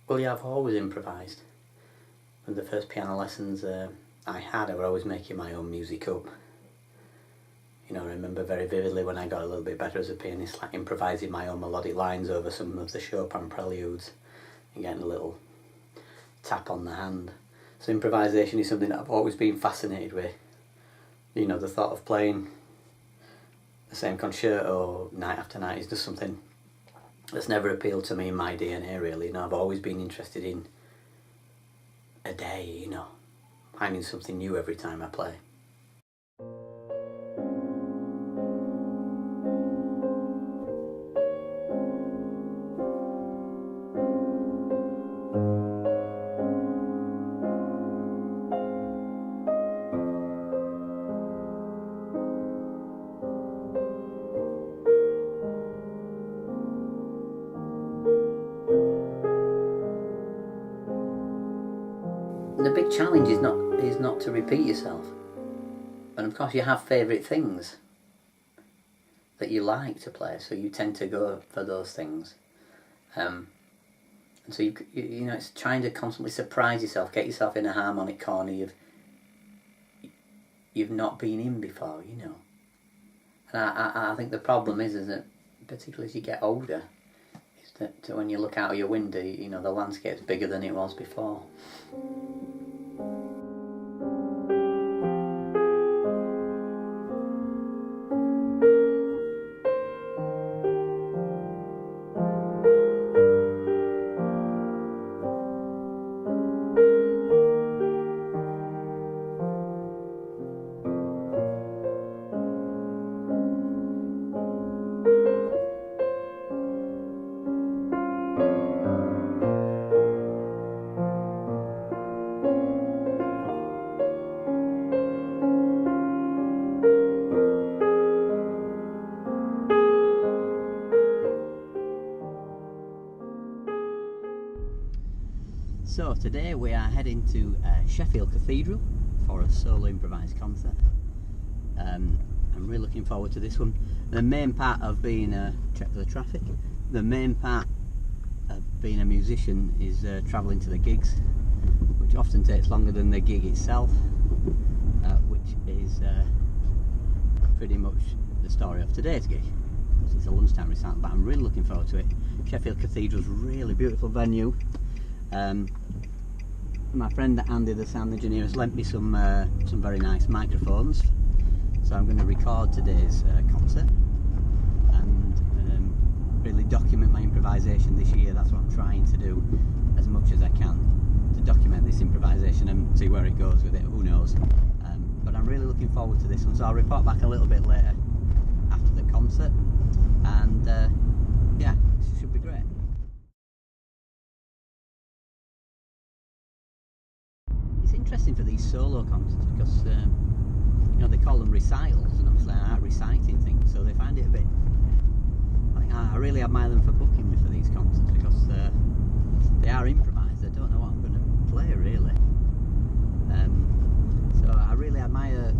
Well, yeah, I've always improvised. And the first piano lessons I had, I was always making my own music up. You know, I remember very vividly when I got a little bit better as a pianist, like improvising my own melodic lines over some of the Chopin preludes and getting a little tap on the hand. So improvisation is something that I've always been fascinated with. You know, the thought of playing the same concerto night after night is just something that's never appealed to me in my DNA, really. You know, I've always been interested in a day, you know, finding something new every time I play. The big challenge is not to repeat yourself. And of course you have favourite things that you like to play, so you tend to go for those things. And so you know, it's trying to constantly surprise yourself, get yourself in a harmonic corner you've not been in before, you know. And I think the problem is that, particularly as you get older, is that when you look out of your window, you know, the landscape's bigger than it was before. So today we are heading to Sheffield Cathedral for a solo improvised concert. I'm really looking forward to this one. The main part of being check for the traffic. The main part of being a musician is travelling to the gigs, which often takes longer than the gig itself, which is pretty much the story of today's gig. It's a lunchtime recital, but I'm really looking forward to it. Sheffield Cathedral's a really beautiful venue. My friend Andy, the sound engineer, has lent me some very nice microphones, so I'm going to record today's concert and really document my improvisation this year. That's what I'm trying to do as much as I can, to document this improvisation and see where it goes with it. Who knows? But I'm really looking forward to this one, so I'll report back a little bit later after the concert, and yeah, it should be great. It's interesting for these solo concerts because you know, they call them recitals, and obviously I aren't reciting things, so they find it a bit. I really admire them for booking me for these concerts because they are improvised. I don't know what I'm going to play really. So I really admire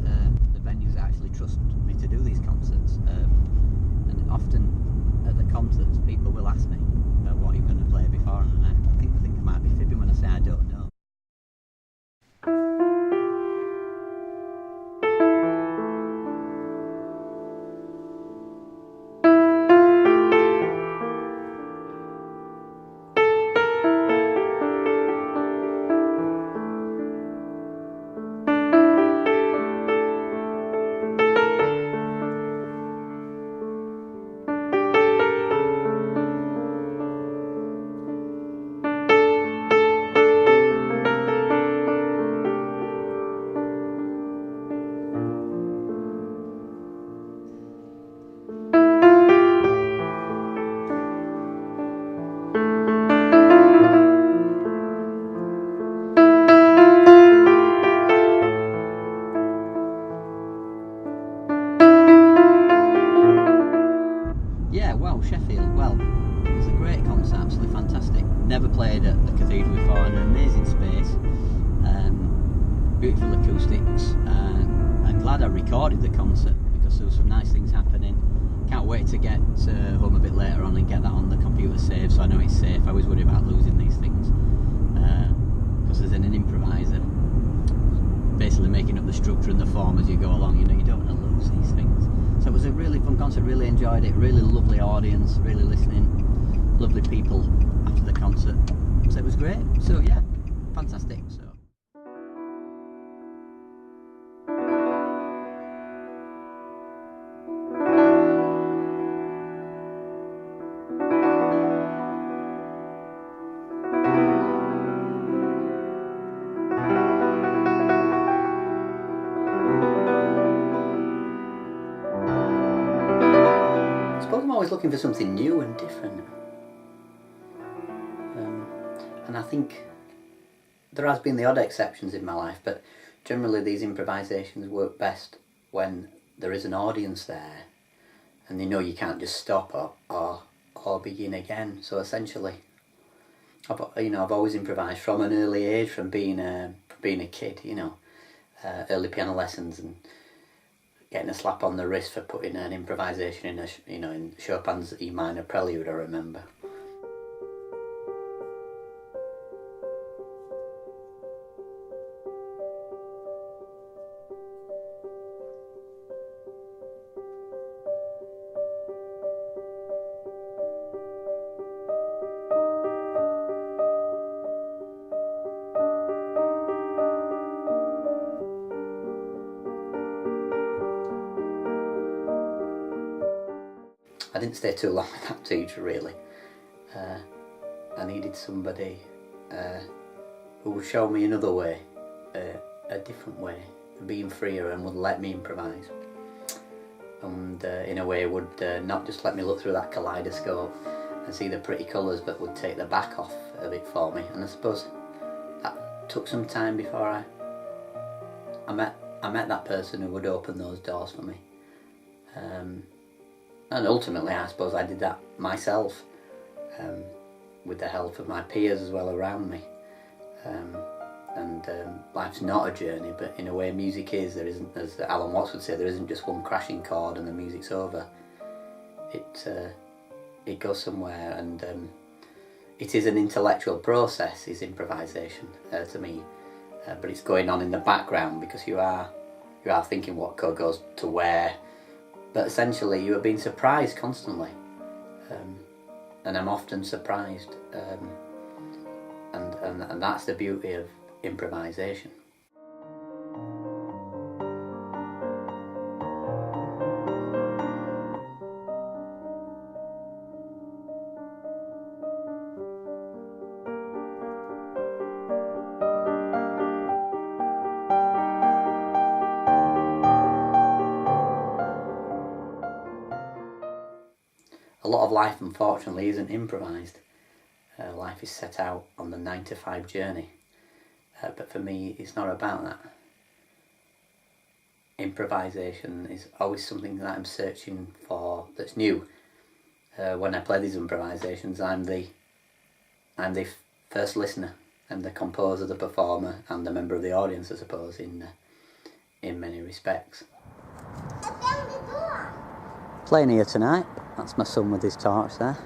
the venues that actually trust me to do these concerts. And often at the concerts, people will ask me what you're going to play before, and I think I might be fibbing when I say I don't know. Sheffield, well, it was a great concert, absolutely fantastic. Never played at the Cathedral before, an amazing space, beautiful acoustics, and glad I recorded the concert because there were some nice things happening. Can't wait to get home a bit later on and get that on the computer saved, so I know it's safe. I always worry about losing these things, because as an improviser, basically making up the structure and the form as you go along, you don't want to lose these things. So it was a really fun concert, really enjoyed it, really lovely audience, really listening, lovely people after the concert, so it was great. So yeah, fantastic. So I'm always looking for something new and different, and I think there has been the odd exceptions in my life, but generally these improvisations work best when there is an audience there and you can't just stop or begin again. So essentially I've always improvised from an early age, from being a kid, early piano lessons and getting a slap on the wrist for putting an improvisation in Chopin's E minor prelude, I remember. I didn't stay too long with that teacher, really. I needed somebody who would show me another way, a different way, being freer, and would let me improvise. And in a way would not just let me look through that kaleidoscope and see the pretty colours, but would take the back off of it for me. And I suppose that took some time before I met that person who would open those doors for me. And ultimately, I suppose I did that myself, with the help of my peers as well around me. Life's not a journey, but in a way music is. There isn't, as Alan Watts would say, there isn't just one crashing chord and the music's over. It goes somewhere, and it is an intellectual process, is improvisation, to me. But it's going on in the background because you are thinking what chord goes to where. But essentially you are being surprised constantly, and I'm often surprised, and that's the beauty of improvisation. A lot of life, unfortunately, isn't improvised. Life is set out on the 9-to-5 journey. But for me, it's not about that. Improvisation is always something that I'm searching for that's new. When I play these improvisations, I'm the first listener. I'm the composer, the performer, and the member of the audience, I suppose, in many respects. Playing here tonight. That's my son with his torch there.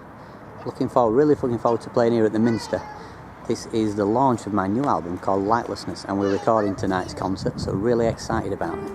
Really looking forward to playing here at the Minster. This is the launch of my new album called Lightlessness, and we're recording tonight's concert, so really excited about it.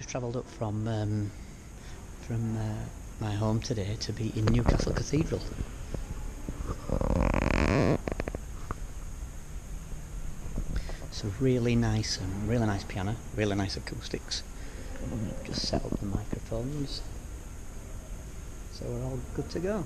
just travelled up from my home today to be in Newcastle Cathedral. It's a really nice piano, really nice acoustics. Just set up the microphones, so we're all good to go.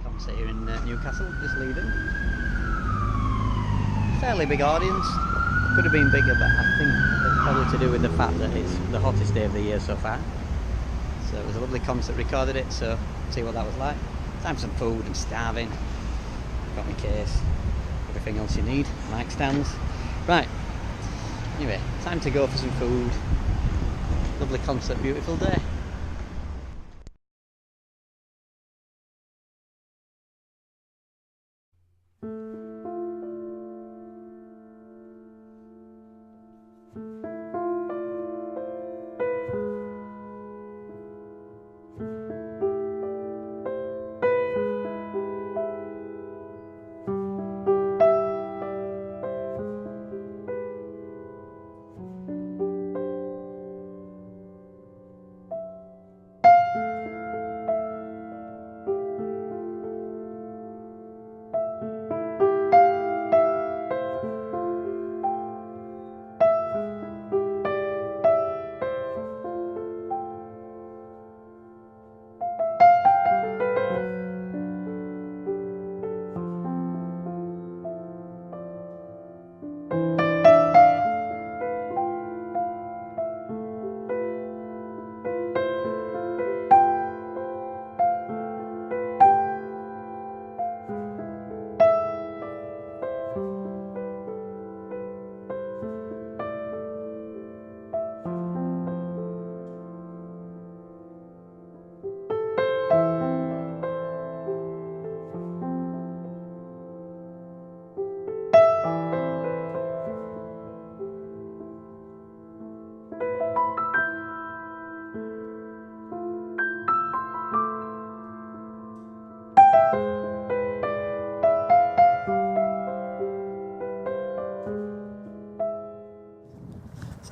Concert here in Newcastle, just leaving. Fairly big audience, could have been bigger, but I think it's probably to do with the fact that it's the hottest day of the year so far. So it was a lovely concert, recorded it, so see what that was like. Time for some food, I'm starving. Got my case, everything else you need, mic stands. Right, anyway, time to go for some food. Lovely concert, beautiful day.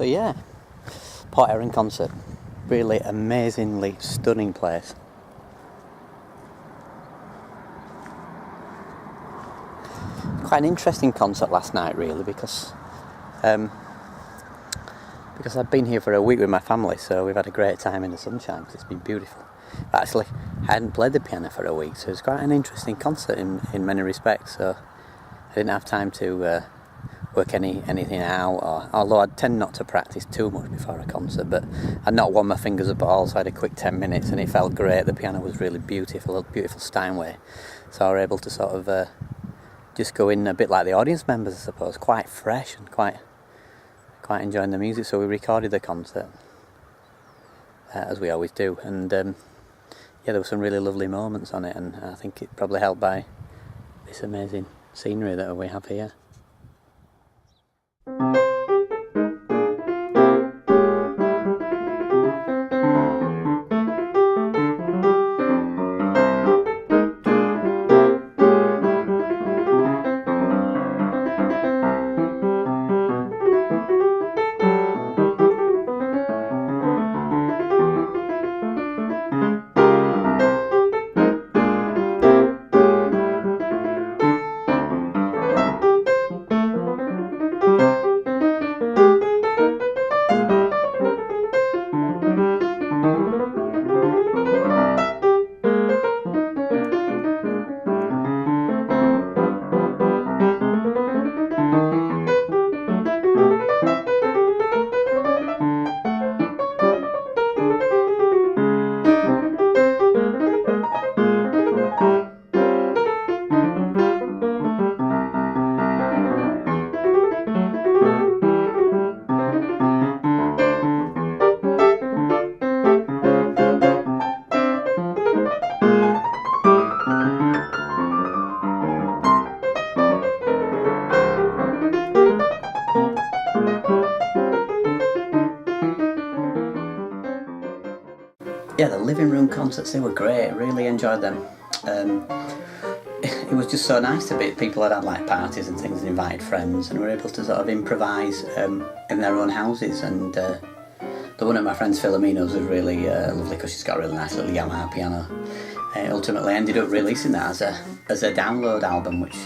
So yeah, Port Erin concert, really amazingly stunning place. Quite an interesting concert last night, really, because I've been here for a week with my family, so we've had a great time in the sunshine because it's been beautiful. But actually, I hadn't played the piano for a week, so it's quite an interesting concert in many respects. So I didn't have time to work anything out, although I tend not to practice too much before a concert, but I'd not warmed my fingers up at all, so I had a quick 10 minutes and it felt great. The piano was really beautiful, a beautiful Steinway, so I was able to sort of just go in a bit like the audience members, I suppose, quite fresh and quite enjoying the music. So we recorded the concert as we always do, and there were some really lovely moments on it, and I think it probably helped by this amazing scenery that we have here. Yeah, the living room concerts, they were great. I really enjoyed them. It was just so nice to be. People had like parties and things and invited friends, and were able to sort of improvise in their own houses. And the one of my friends, Philomena's, was really lovely because she's got a really nice little Yamaha piano. Ultimately ended up releasing that as a download album, which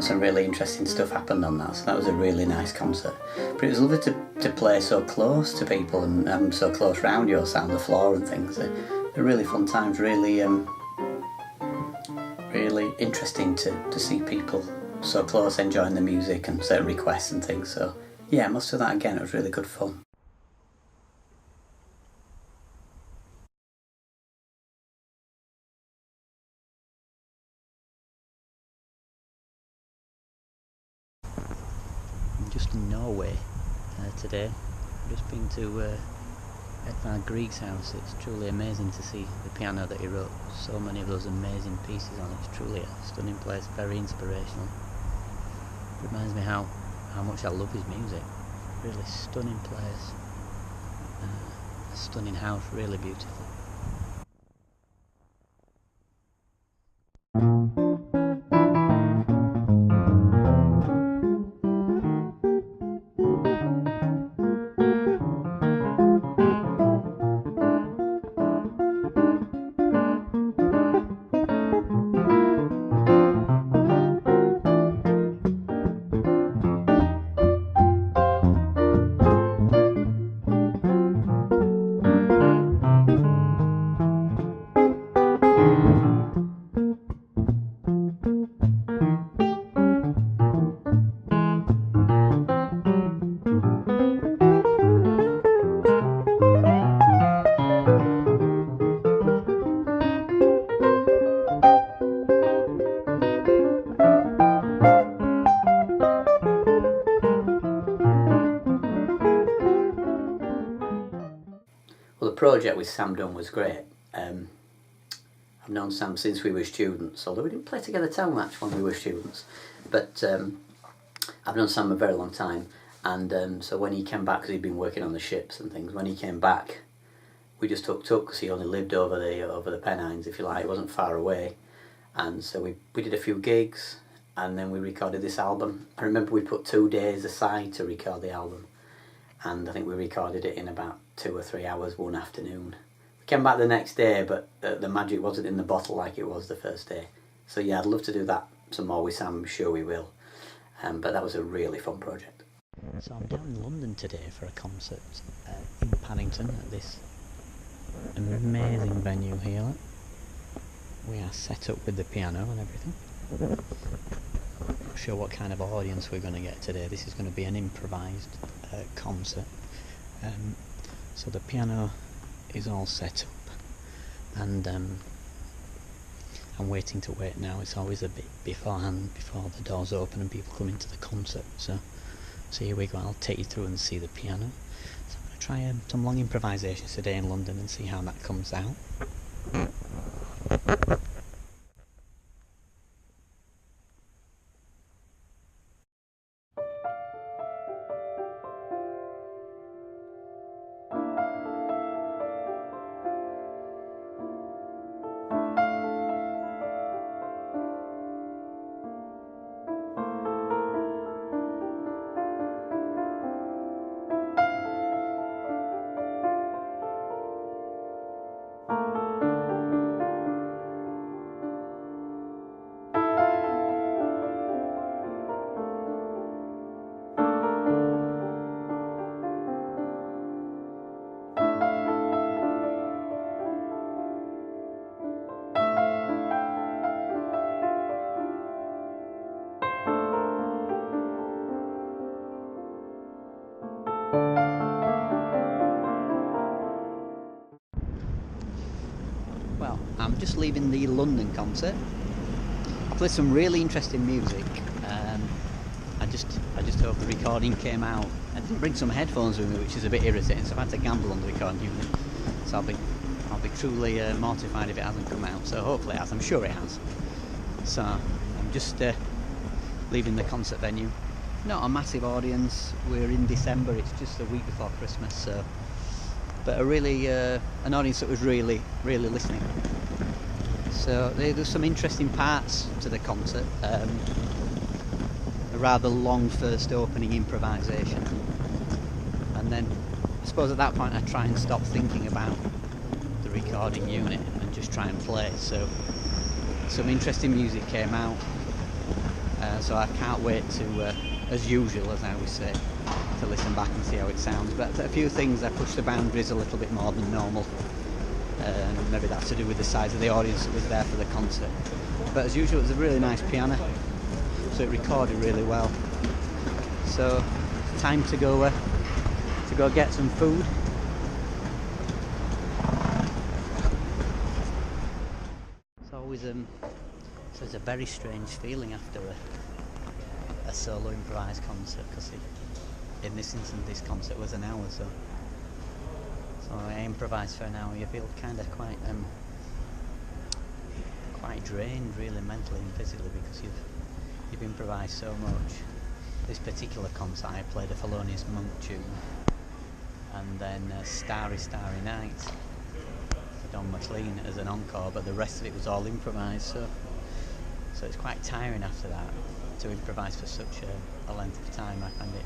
some really interesting stuff happened on that. So that was a really nice concert. But it was lovely to play so close to people and have them so close round you, sound the floor and things. They're really fun times, really interesting to see people so close enjoying the music and certain requests and things. So yeah, I must do that again. It was really good fun. I'm just in Norway today. I've just been to Edvard Grieg's house. It's truly amazing to see the piano that he wrote so many of those amazing pieces on. It's truly a stunning place, very inspirational. It reminds me how much I love his music. Really stunning place, a stunning house, really beautiful. Well, the project with Sam Dunn was great. I've known Sam since we were students, although we didn't play together too much when we were students. But I've known Sam a very long time, and so when he came back, because he'd been working on the ships and things, when he came back, we just hooked up because he only lived over the Pennines, if you like. It wasn't far away, and so we did a few gigs, and then we recorded this album. I remember we put 2 days aside to record the album, and I think we recorded it in about 2 or 3 hours one afternoon. We came back the next day, but the magic wasn't in the bottle like it was the first day. So yeah, I'd love to do that some more with Sam, I'm sure we will. But that was a really fun project. So I'm down in London today for a concert in Paddington at this amazing venue here. We are set up with the piano and everything. Not sure what kind of audience we're going to get today. This is going to be an improvised concert. So the piano is all set up, and I'm waiting to wait now. It's always a bit beforehand, before the doors open and people come into the concert. So here we go. I'll take you through and see the piano. So I'm going to try some long improvisations today in London and see how that comes out. Well, I'm just leaving the London concert. I played some really interesting music. I just hope the recording came out. I didn't bring some headphones with me, which is a bit irritating, so I've had to gamble on the recording unit. So I'll be truly mortified if it hasn't come out. So hopefully it has. I'm sure it has. So I'm just leaving the concert venue. Not a massive audience. We're in December. It's just a week before Christmas. So, but a really an audience that was really listening. So there's some interesting parts to the concert. A rather long first opening improvisation, and then I suppose at that point I try and stop thinking about the recording unit and just try and play. So some interesting music came out, so I can't wait to, as usual, as I always say, to listen back and see how it sounds. But a few things I pushed the boundaries a little bit more than normal. Maybe that's to do with the size of the audience that was there for the concert. But as usual, it was a really nice piano, so it recorded really well. So time to go get some food. It's always so it's a very strange feeling after a solo improvised concert, because in this instance this concert was an hour, so I improvised for an hour. You feel kind of quite drained, really, mentally and physically, because you've improvised so much. This particular concert I played a Thelonious Monk tune, and then Starry Starry Night for Don McLean as an encore, but the rest of it was all improvised, so it's quite tiring after that to improvise for such a length of time. I find it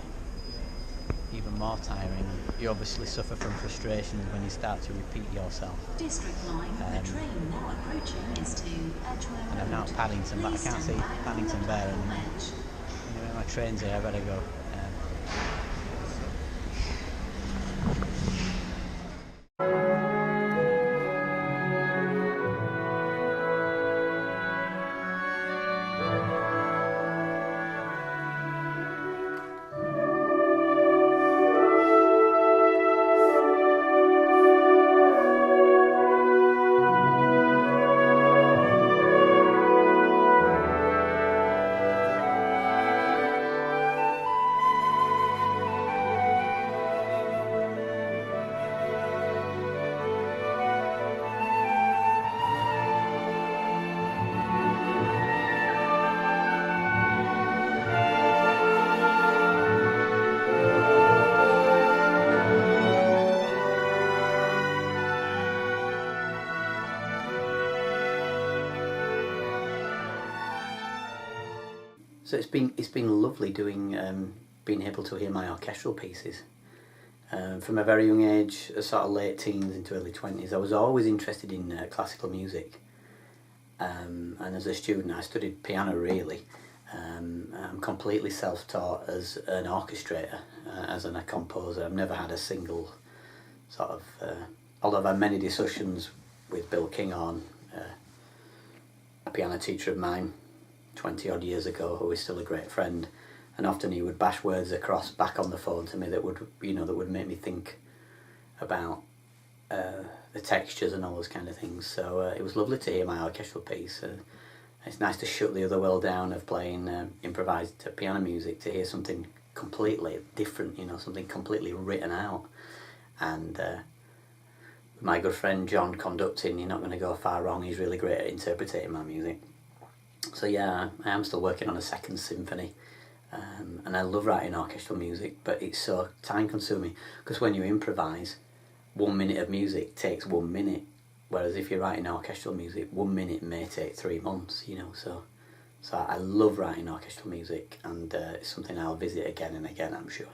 even more tiring. You obviously suffer from frustrations when you start to repeat yourself. District line, the train now approaching is to Edgware And I'm now at Paddington, but I can't see Paddington there. And anyway, my train's here, I better go. So it's been lovely doing being able to hear my orchestral pieces. From a very young age, sort of late teens into early 20s, I was always interested in classical music. And as a student, I studied piano really. I'm completely self-taught as an orchestrator, as a composer. I've never had a single sort of, although I've had many discussions with Bill Kinghorn, a piano teacher of mine 20 odd years ago, who is still a great friend, and often he would bash words across back on the phone to me that would, that would make me think about the textures and all those kind of things. So it was lovely to hear my orchestral piece. It's nice to shut the other world down of playing improvised piano music, to hear something completely different, something completely written out. And my good friend John conducting, you're not going to go far wrong. He's really great at interpreting my music. So yeah, I am still working on a second symphony. And I love writing orchestral music, but it's so time consuming, because when you improvise, 1 minute of music takes 1 minute, whereas if you're writing orchestral music, 1 minute may take 3 months, so I love writing orchestral music, and it's something I'll visit again and again, I'm sure.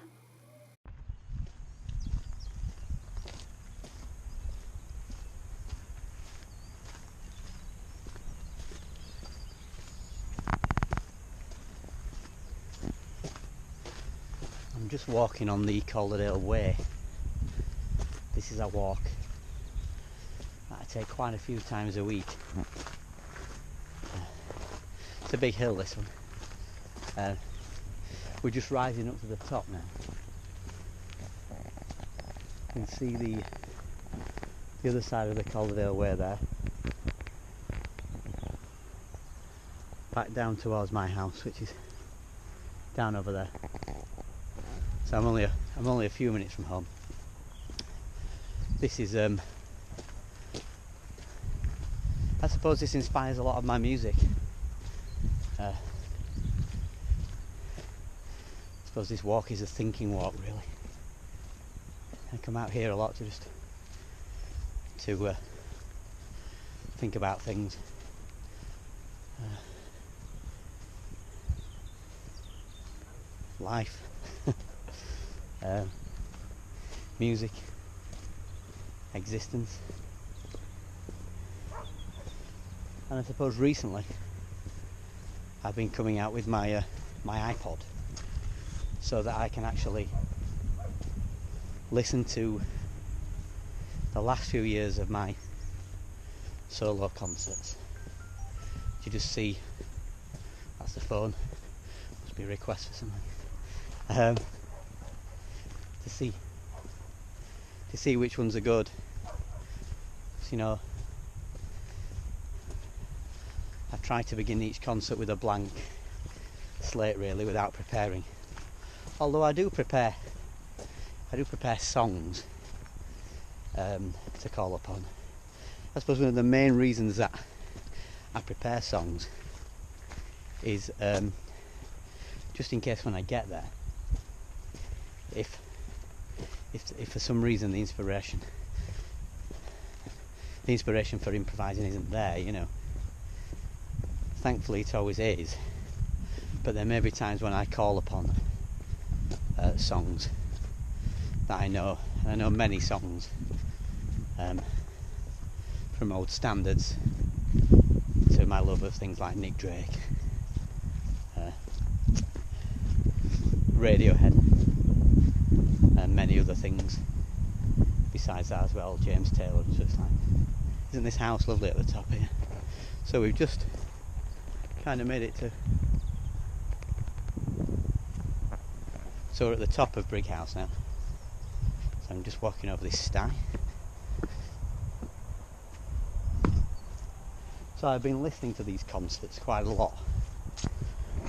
I'm just walking on the Calderdale Way. This is a walk that I take quite a few times a week. It's a big hill, this one. We're just rising up to the top now. You can see the other side of the Calderdale Way there. Back down towards my house, which is down over there. So I'm only a few minutes from home. This is I suppose this inspires a lot of my music. I suppose this walk is a thinking walk, really. I come out here a lot to just think about things. Life. Music, existence, and I suppose recently I've been coming out with my iPod, so that I can actually listen to the last few years of my solo concerts. You just see, that's the phone, must be a request for something. To see which ones are good. So, I've tried to begin each concert with a blank slate, really, without preparing. Although I do prepare songs to call upon. I suppose one of the main reasons that I prepare songs is just in case when I get there, if for some reason the inspiration for improvising isn't there, thankfully it always is, but there may be times when I call upon songs that I know, and I know many songs from old standards to my love of things like Nick Drake, Radiohead, and many other things besides that as well, James Taylor and such like. Isn't this house lovely at the top here? So we've just kind of made it to, so we're at the top of Brig House now. So I'm just walking over this stye. So I've been listening to these concerts quite a lot,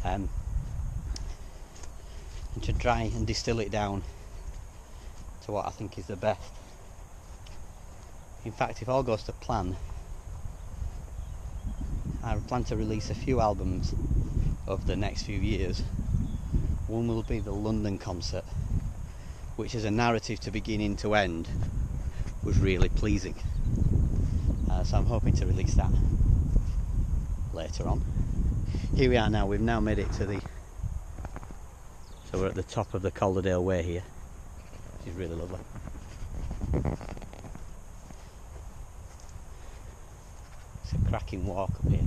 and to try and distill it down to what I think is the best. In fact, if all goes to plan, I plan to release a few albums over the next few years. One will be the London concert, which as a narrative to beginning to end was really pleasing. So I'm hoping to release that later on. Here we are now, we've now made it to so we're at the top of the Calderdale Way here. which is really lovely. It's a cracking walk up here.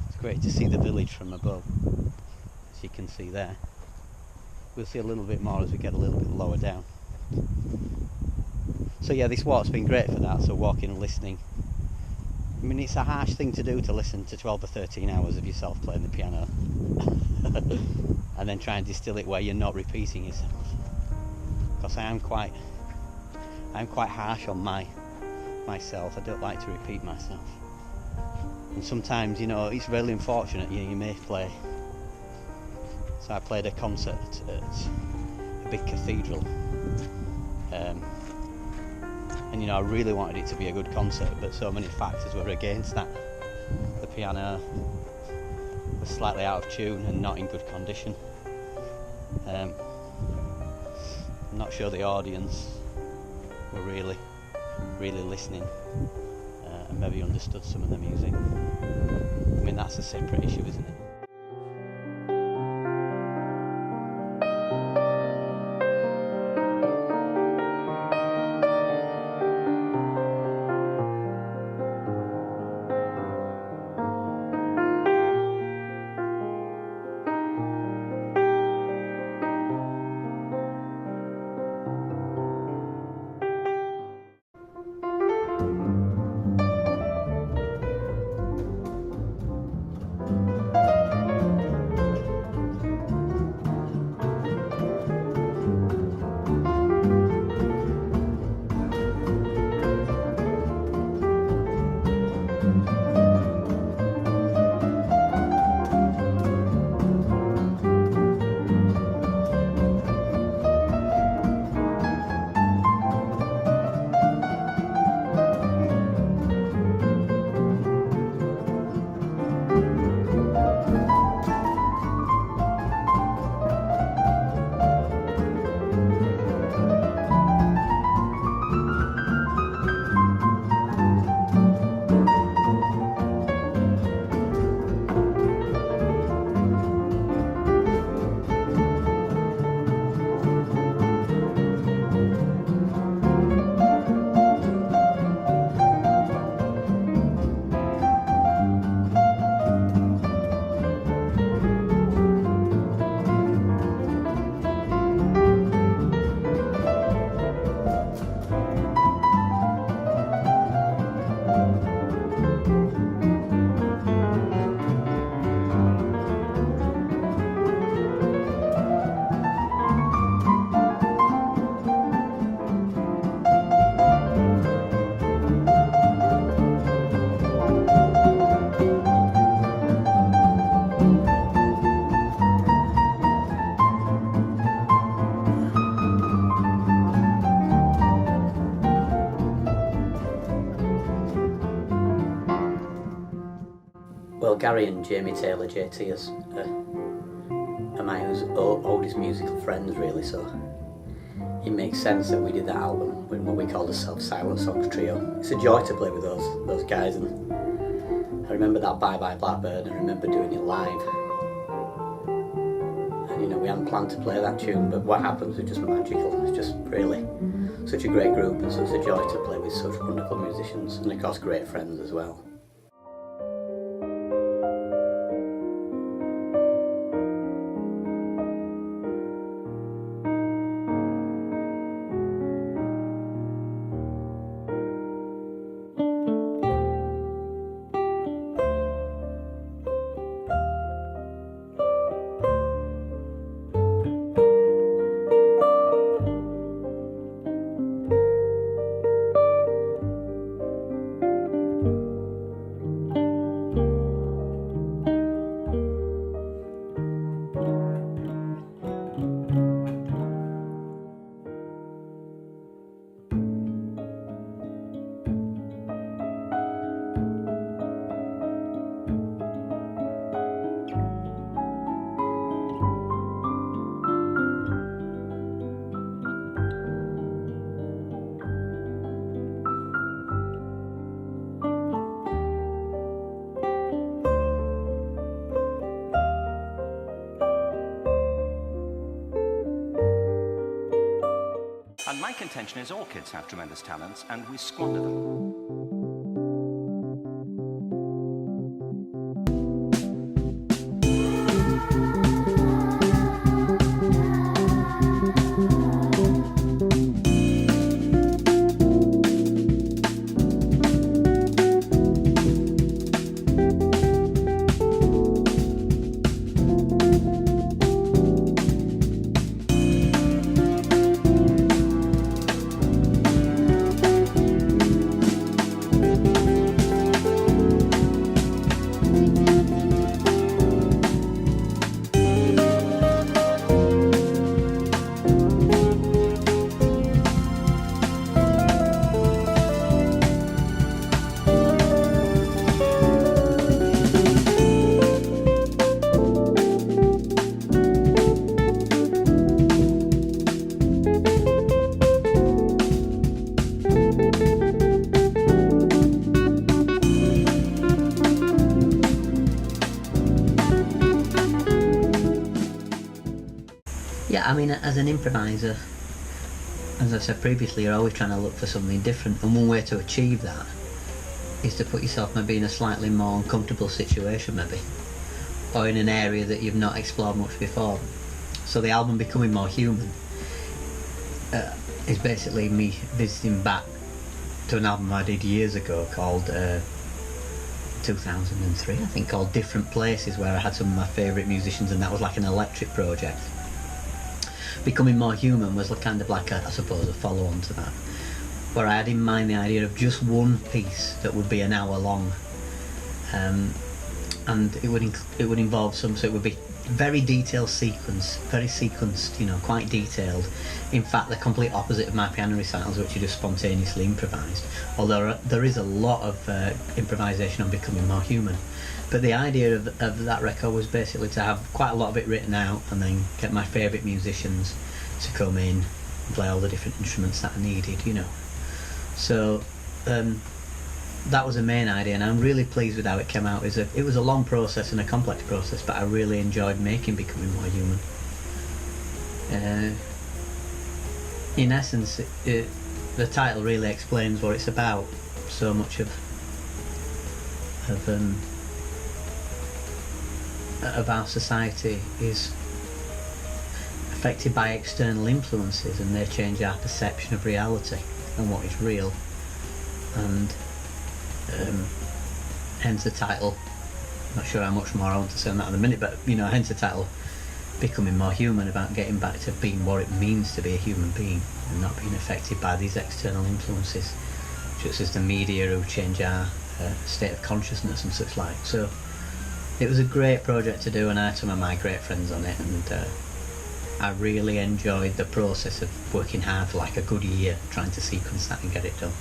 It's great to see the village from above, as you can see there. We'll see a little bit more as we get a little bit lower down. So yeah, this walk's been great for that, so walking and listening. I mean, it's a harsh thing to do, to listen to 12 or 13 hours of yourself playing the piano and then try and distill it where you're not repeating yourself. Because I'm quite harsh on myself. I don't like to repeat myself. And sometimes, you know, it's really unfortunate, you may play. So I played a concert at a big cathedral. And you know, I really wanted it to be a good concert, but so many factors were against that. The piano was slightly out of tune and not in good condition. I'm not sure the audience were really listening and maybe understood some of the music. I mean, that's a separate issue, isn't it? Well, Gary and Jamie Taylor, JT, are my oldest musical friends, really, so it makes sense that we did that album with what we call the Silent Songs Trio. It's a joy to play with those guys, and I remember that Bye Bye Blackbird, and I remember doing it live. And you know, we hadn't planned to play that tune, but what happens was just magical. It's just really such a great group and such a joy to play with such wonderful musicians, and of course great friends as well. contention is all kids have tremendous talents, and we squander them. Yeah, I mean, as an improviser, as I said previously, you're always trying to look for something different, and one way to achieve that is to put yourself maybe in a slightly more uncomfortable situation, maybe, or in an area that you've not explored much before. So the album Becoming More Human is basically me visiting back to an album I did years ago called 2003, I think, called Different Places, where I had some of my favourite musicians, and that was like an electric project. Becoming More Human was kind of like, I suppose, a follow-on to that, where I had in mind the idea of just one piece that would be an hour long, and it would involve so it would be very detailed sequence, very sequenced, you know, quite detailed. In fact, the complete opposite of my piano recitals, which are just spontaneously improvised. Although there is a lot of improvisation on Becoming More Human. But the idea of that record was basically to have quite a lot of it written out and then get my favourite musicians to come in and play all the different instruments that I needed, you know. So that was the main idea, and I'm really pleased with how it came out. It was a long process and a complex process, but I really enjoyed making Becoming More Human. In essence, the title really explains what it's about. So much of our society is affected by external influences, and they change our perception of reality and what is real, and hence the title. I'm not sure how much more I want to say on that in a minute, but you know, hence the title Becoming More Human, about getting back to being what it means to be a human being and not being affected by these external influences such as the media, who change our state of consciousness and such like. So it was a great project to do, and I had some of my great friends on it, and I really enjoyed the process of working hard for like a good year trying to sequence that and get it done.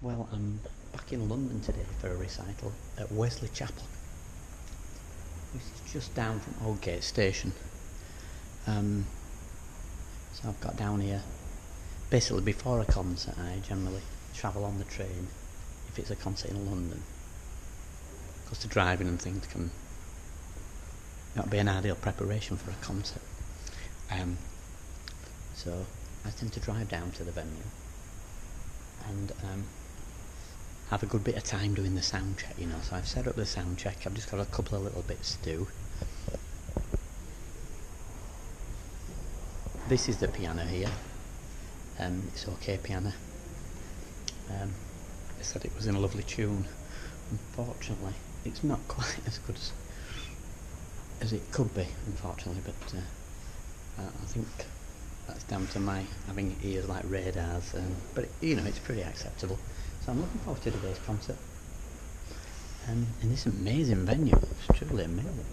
Well, I'm back in London today for a recital at Wesley Chapel, which is just down from Aldgate Station. So I've got down here. Basically, before a concert, I generally travel on the train if it's a concert in London, because the driving and things can not be an ideal preparation for a concert. So I tend to drive down to the venue and have a good bit of time doing the sound check, you know. So I've set up the sound check. I've just got a couple of little bits to do. This is the piano here. It's okay piano. I said it was in a lovely tune. Unfortunately, it's not quite as good as it could be, unfortunately, but I think that's down to my having ears like radars, but you know, it's pretty acceptable. So I'm looking forward to today's concert, in this amazing venue. It's truly amazing.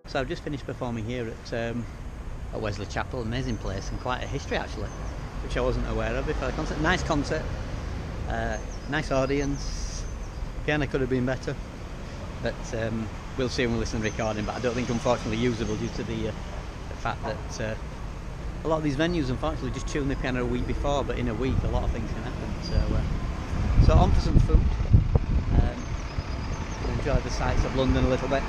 So I've just finished performing here at Wesley Chapel, amazing place and quite a history actually, which I wasn't aware of before the concert. Nice concert, nice audience, piano could have been better, but we'll see when we listen to the recording, but I don't think unfortunately usable due to the fact that a lot of these venues unfortunately just tune the piano a week before, but in a week a lot of things can happen, so on for some food, enjoy the sights of London a little bit.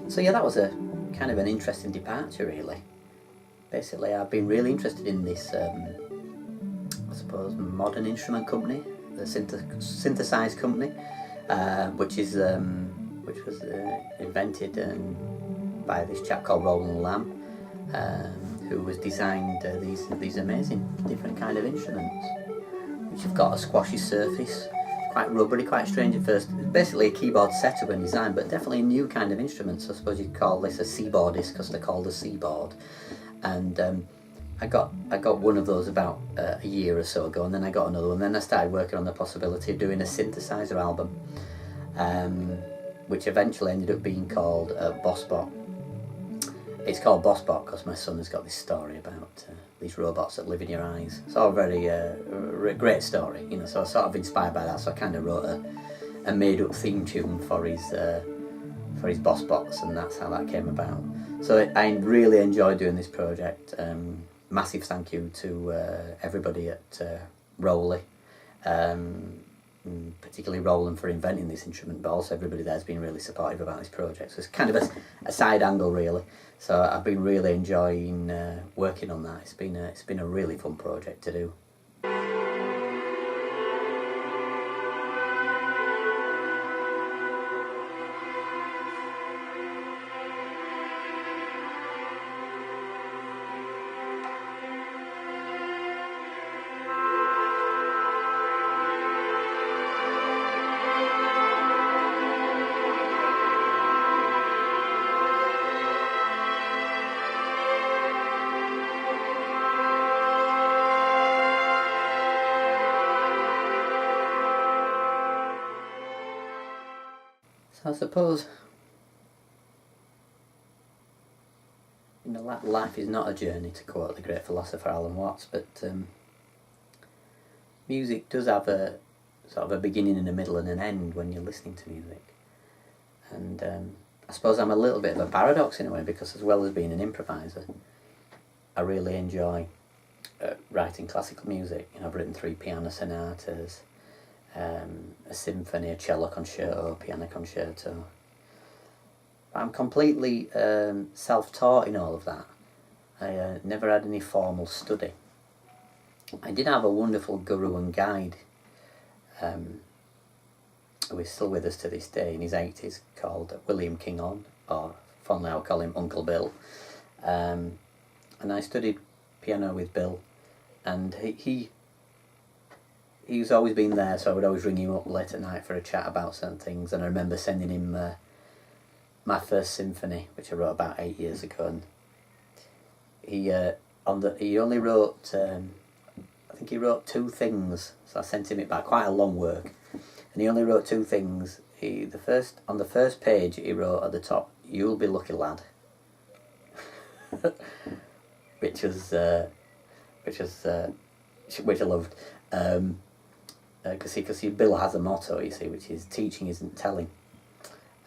So yeah, that was a kind of an interesting departure really. Basically I've been really interested in this I suppose modern instrument company, the synthesized company, which was invented by this chap called Roland Lamb, who was designed these amazing different kind of instruments, which have got a squashy surface, quite rubbery, quite strange at first. It's basically a keyboard setup and design, but definitely a new kind of instrument. So I suppose you'd call this a seaboardist because they're called a seaboard. And I got one of those about a year or so ago, and then I got another one. Then I started working on the possibility of doing a synthesizer album, which eventually ended up being called Bossbot. It's called Bossbot because my son has got this story about these robots that live in your eyes. It's all very great story, you know. So I was sort of inspired by that. So I kind of wrote a made-up theme tune for his Bossbots, and that's how that came about. So I really enjoyed doing this project. Massive thank you to everybody at Rowley, particularly Roland for inventing this instrument, but also everybody there has been really supportive about this project. So it's kind of a side angle really. So I've been really enjoying working on that. It's been a really fun project to do. So I suppose, life is not a journey, to quote the great philosopher Alan Watts, but music does have a sort of a beginning and a middle and an end when you're listening to music. And I suppose I'm a little bit of a paradox in a way, because as well as being an improviser, I really enjoy writing classical music. I've written 3 piano sonatas, a symphony, a cello concerto, piano concerto. I'm completely self-taught in all of that. I never had any formal study. I did have a wonderful guru and guide who is still with us to this day in his 80s, called William Kingon, or fondly I'll call him Uncle Bill. And I studied piano with Bill, and he's always been there, so I would always ring him up late at night for a chat about certain things. And I remember sending him my first symphony, which I wrote about 8 years ago, and he only wrote I think he wrote 2 things, so I sent him it back, quite a long work, and he only wrote 2 things. On the first page he wrote at the top, "You'll be lucky, lad," which I loved, because Bill has a motto, you see, which is "Teaching isn't telling."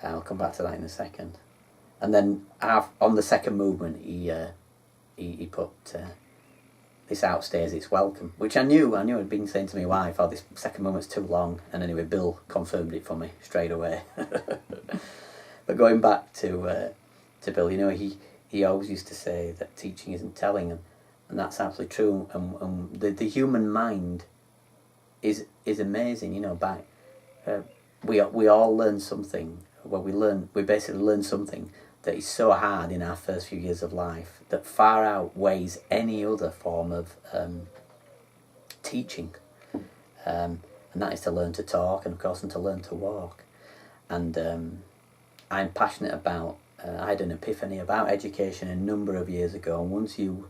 I'll come back to that in a second. And then on the second movement, he put "This outstays its welcome," which I knew I'd been saying to my wife, "Oh, this second movement's too long." And anyway, Bill confirmed it for me straight away. But going back to Bill, he always used to say that teaching isn't telling, and that's absolutely true. And the human mind is amazing. We all learn something. Well, we basically learn something that is so hard in our first few years of life that far outweighs any other form of teaching, and that is to learn to talk, and of course, and to learn to walk. And I'm passionate about. I had an epiphany about education a number of years ago, and once to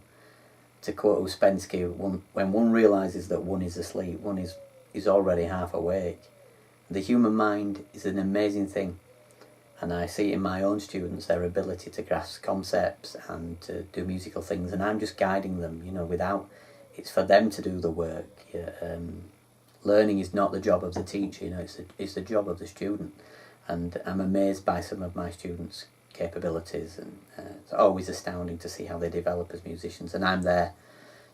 quote Uspensky, when one realises that one is asleep, one is already half awake. The human mind is an amazing thing. And I see in my own students their ability to grasp concepts and to do musical things, and I'm just guiding them, it's for them to do the work. Learning is not the job of the teacher, it's the job of the student. And I'm amazed by some of my students' capabilities, and it's always astounding to see how they develop as musicians, and I'm there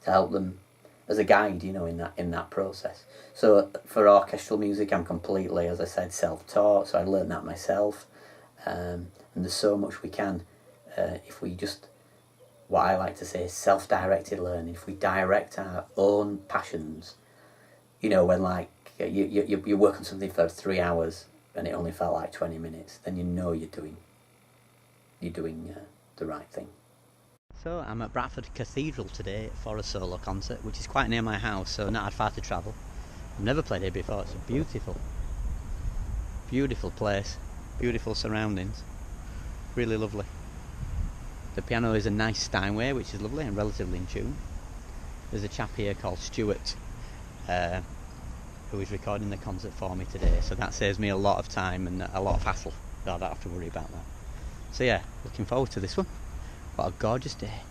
to help them as a guide, in that process. So for orchestral music, I'm completely, as I said, self-taught, so I learned that myself. And there's so much we can, if we just, what I like to say is self-directed learning. If we direct our own passions, when you work on something for 3 hours and it only felt like 20 minutes, then you're doing the right thing. So I'm at Bradford Cathedral today for a solo concert, which is quite near my house, so not had far to travel. I've never played here before. It's a beautiful place. Beautiful surroundings, really lovely. The piano is a nice Steinway, which is lovely and relatively in tune. There's a chap here called Stuart who is recording the concert for me today, so that saves me a lot of time and a lot of hassle. I don't have to worry about that. So yeah, looking forward to this one. What a gorgeous day.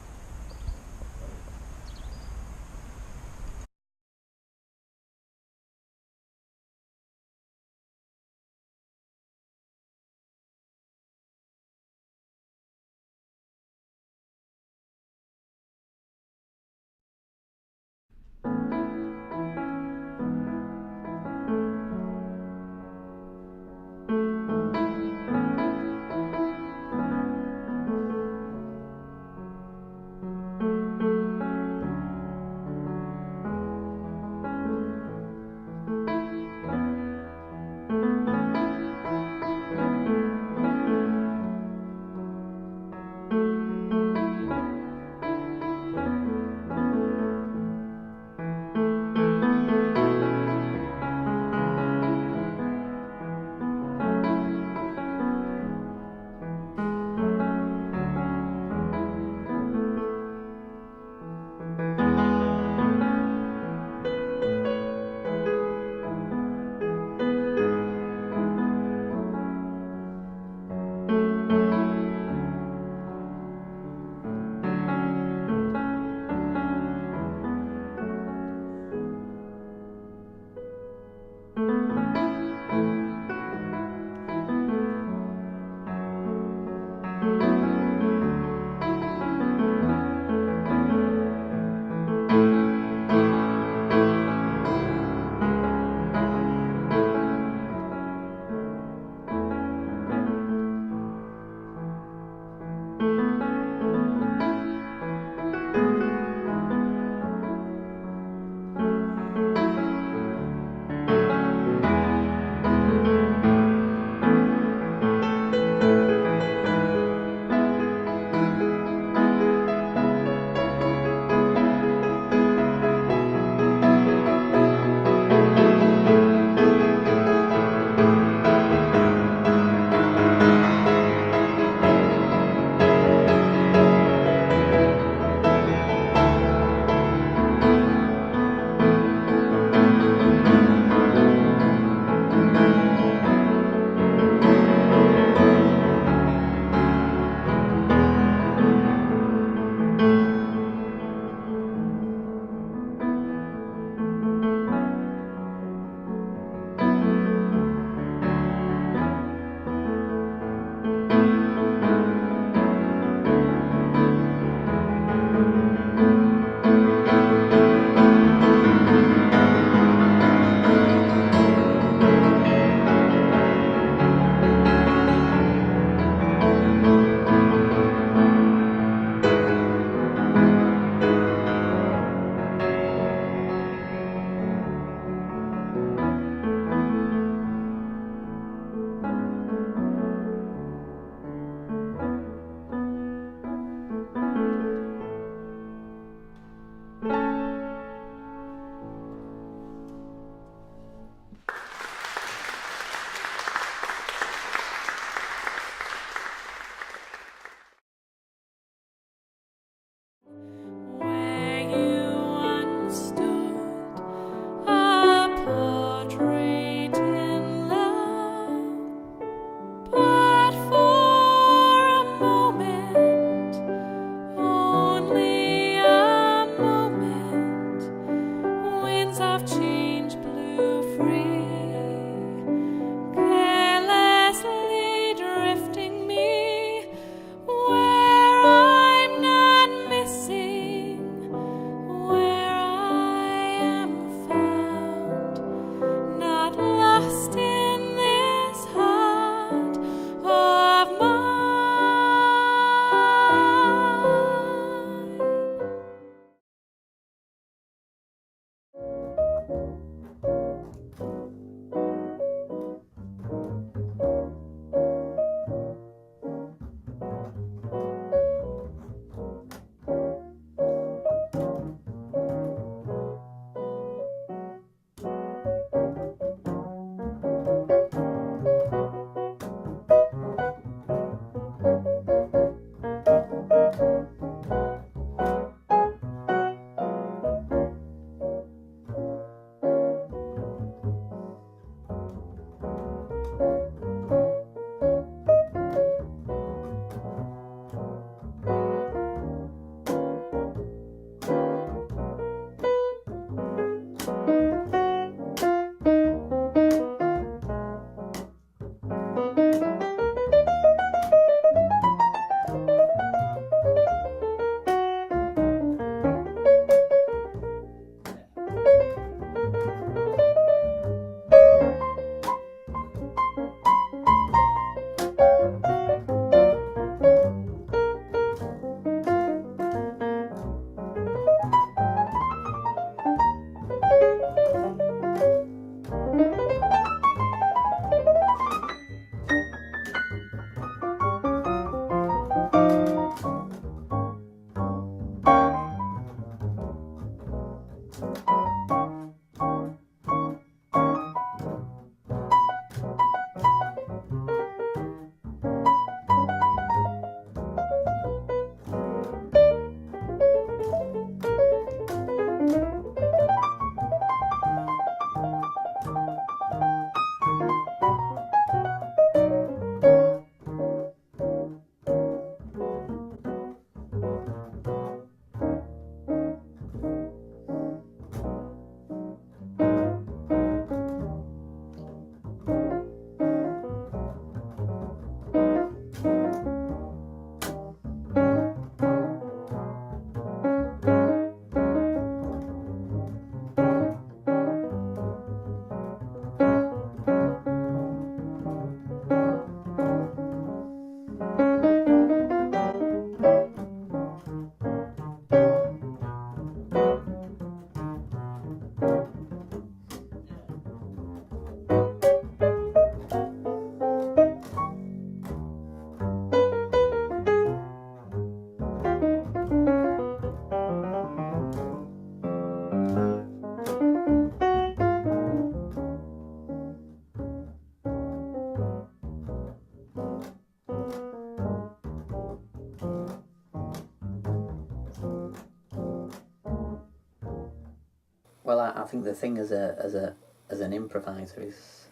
Well, I think the thing as an improviser is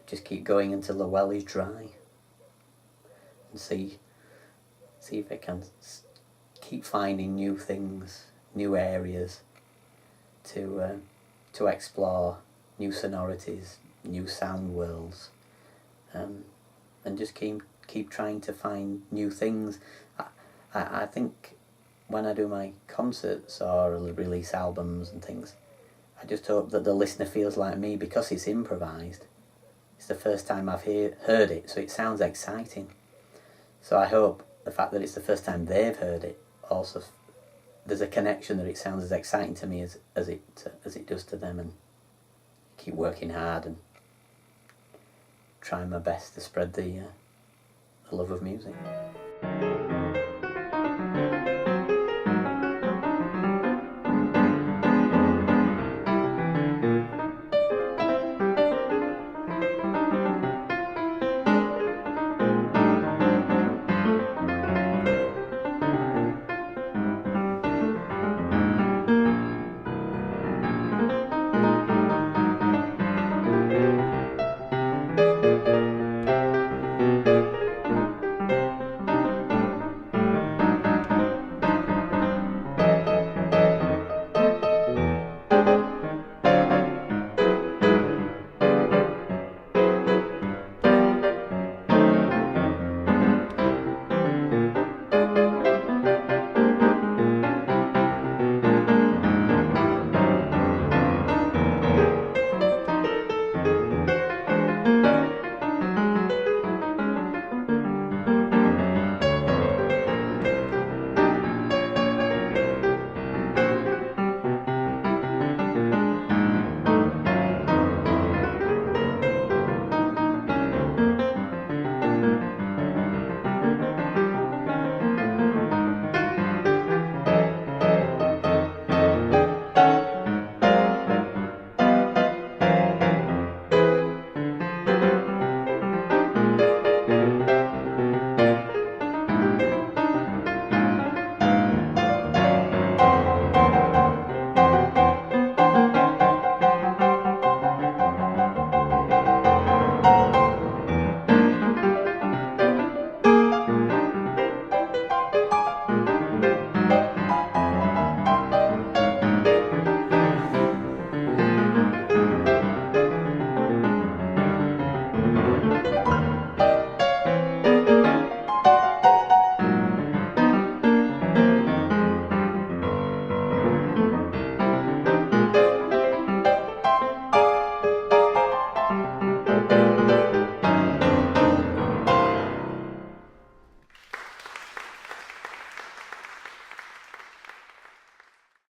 just keep going until the well is dry, and see if I can keep finding new things, new areas to explore, new sonorities, new sound worlds, and just keep trying to find new things. I think when I do my concerts or release albums and things, I just hope that the listener feels like me, because it's improvised. It's the first time I've heard it, so it sounds exciting. So I hope the fact that it's the first time they've heard it, also there's a connection that it sounds as exciting to me as it does to them, and keep working hard and trying my best to spread the love of music.